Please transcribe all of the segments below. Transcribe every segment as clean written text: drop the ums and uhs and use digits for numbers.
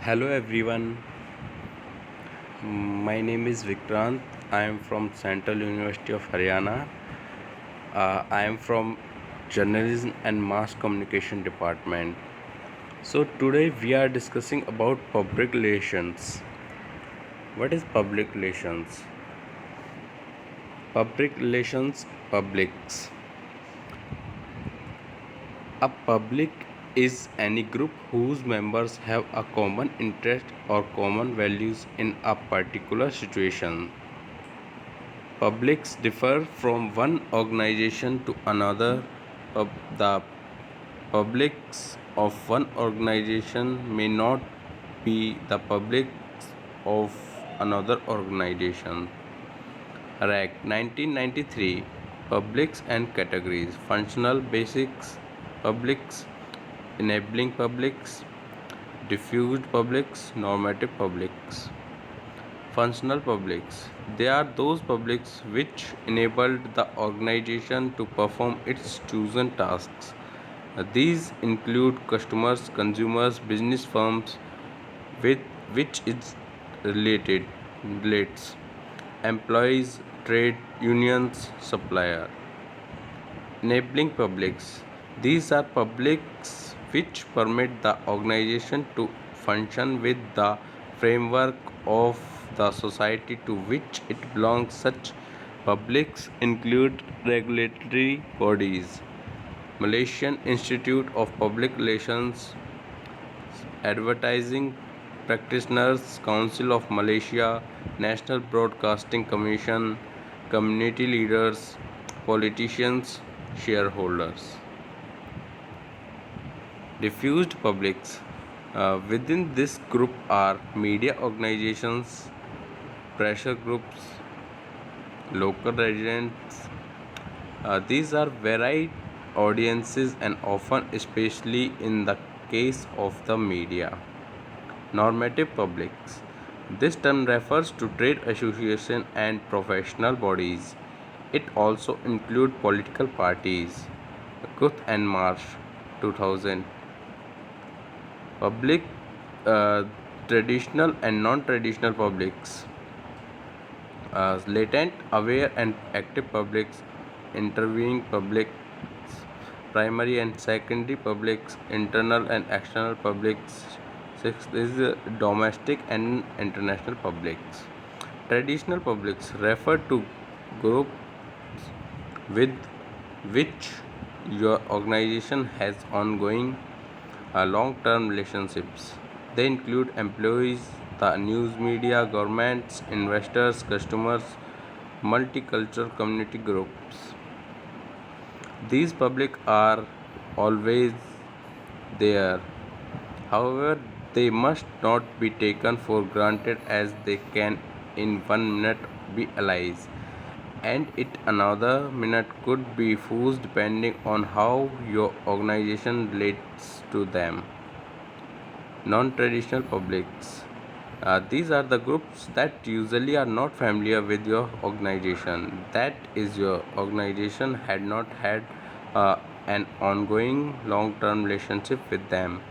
Hello everyone, my name is Vikrant. I am from Central University of Haryana. I am from Journalism and Mass Communication Department. So today we are discussing about public relations. What is public relations? Public relations, publics. A public is any group whose members have a common interest or common values in a particular situation. Publics differ from one organization to another. The publics of one organization may not be the publics of another organization. RAC 1993. Publics and categories: functional basics publics, enabling publics, diffused publics, normative publics. Functional publics. They are those publics which enabled the organization to perform its chosen tasks. These include customers, consumers, business firms with which it relates, employees, trade unions, supplier. Enabling publics. These are publics which permit the organization to function with the framework of the society to which it belongs. Such publics include regulatory bodies, Malaysian Institute of Public Relations, Advertising Practitioners Council of Malaysia, National Broadcasting Commission, community leaders, politicians, shareholders. Diffused publics. Within this group are media organizations, pressure groups, local residents. These are varied audiences and often, especially in the case of the media. Normative publics. This term refers to trade associations and professional bodies. It also includes political parties. Guth and Marsh, 2000. Public, uh, traditional and non-traditional publics. Latent, aware and active publics, intervening publics, primary and secondary publics, internal and external publics. Sixth is domestic and international publics. Traditional publics refer to groups with which your organization has ongoing long-term relationships. They include employees, the news media, governments, investors, customers, multicultural community groups. These public are always there. However, they must not be taken for granted as they can in 1 minute be allies and it another minute could be foes depending on how your organization relates to them. Non-traditional publics. These are the groups that usually are not familiar with your organization. That is, your organization had not had an ongoing long-term relationship with them.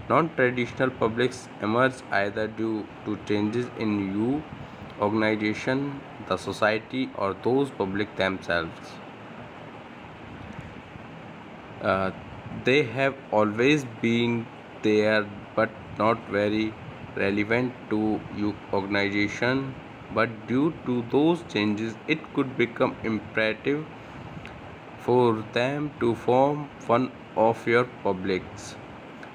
Non-traditional publics emerge either due to changes in you, organization, the society, or those public themselves. Uh, they have always been there but not very relevant to your organization. But due to those changes, it could become imperative for them to form one of your publics.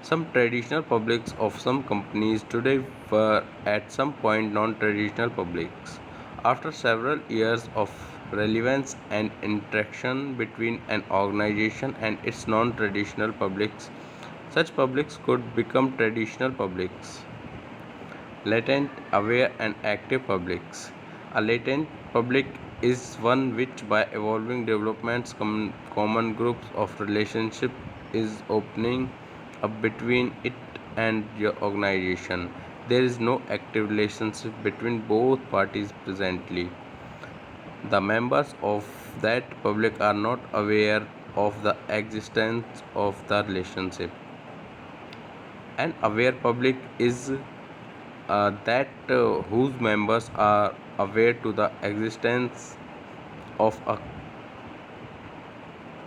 Some traditional publics of some companies today were at some point non-traditional publics. After several years of relevance and interaction between an organization and its non-traditional publics, such publics could become traditional publics. Latent, aware and active publics. A latent public is one which by evolving developments common groups of relationship is opening up between it and your organization. There is no active relationship between both parties presently. The members of that public are not aware of the existence of the relationship. An aware public is that whose members are aware to the existence of a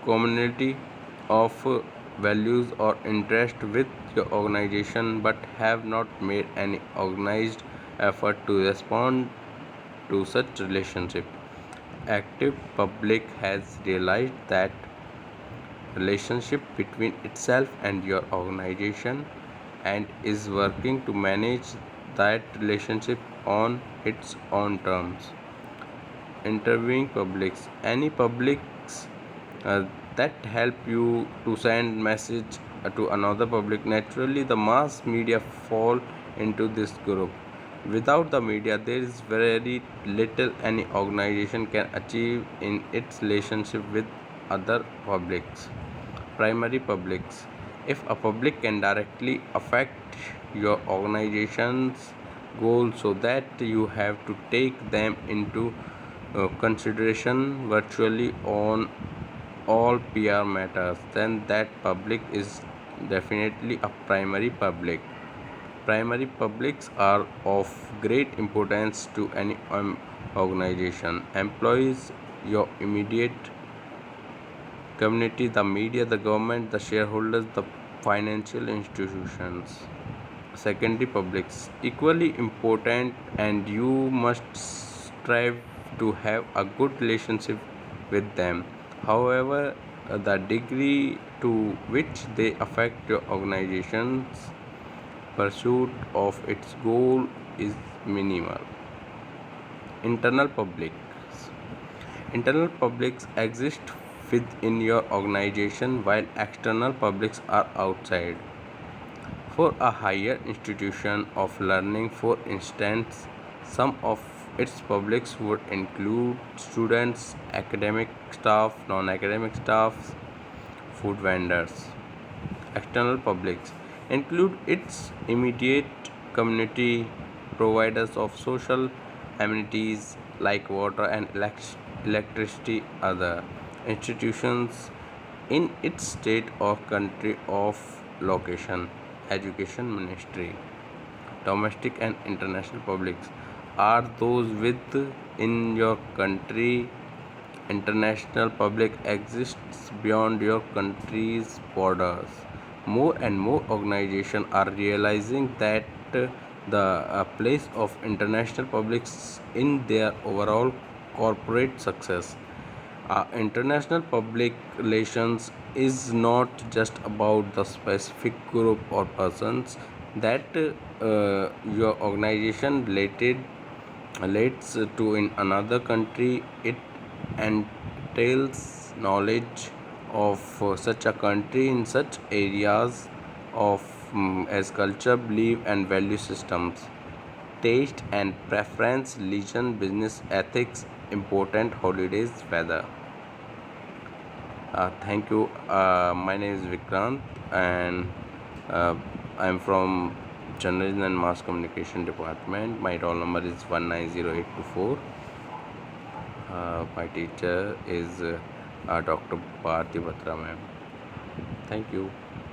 community of values or interest with your organization but have not made any organized effort to respond to such relationship. Active public has realized that relationship between itself and your organization and is working to manage that relationship on its own terms. Interviewing publics, any publics uh, that help you to send message to another public, naturally the mass media fall into this group. Without the media there is very little any organization can achieve in its relationship with other publics. Primary publics, if a public can directly affect your organization's goals so that you have to take them into consideration virtually on all PR matters, then that public is definitely a primary public. Primary publics are of great importance to any organization. Employees, your immediate community, the media, the government, the shareholders, the financial institutions. Secondary publics, equally important, and you must strive to have a good relationship with them. However, the degree to which they affect your organization's pursuit of its goal is minimal. Internal publics. Internal publics exist within your organization while external publics are outside. For a higher institution of learning, for instance, some of its publics would include students, academic staff, non-academic staff, food vendors. External publics include its immediate community, providers of social amenities like water and electricity, other institutions in its state or country of location, education ministry. Domestic and international publics are those within your country. International public exists beyond your country's borders. More and more organizations are realizing that the place of international publics in their overall corporate success. International public relations is not just about the specific group or persons that your organization relates to in another country. It entails knowledge of such a country in such areas of as culture, belief, and value systems, taste and preference, religion, business ethics, important holidays, weather. Thank you. My name is Vikrant, and uh, I'm from Journalism and Mass Communication Department. My roll number is 190824. My teacher is Dr. Bharti Batra ma'am. Thank you.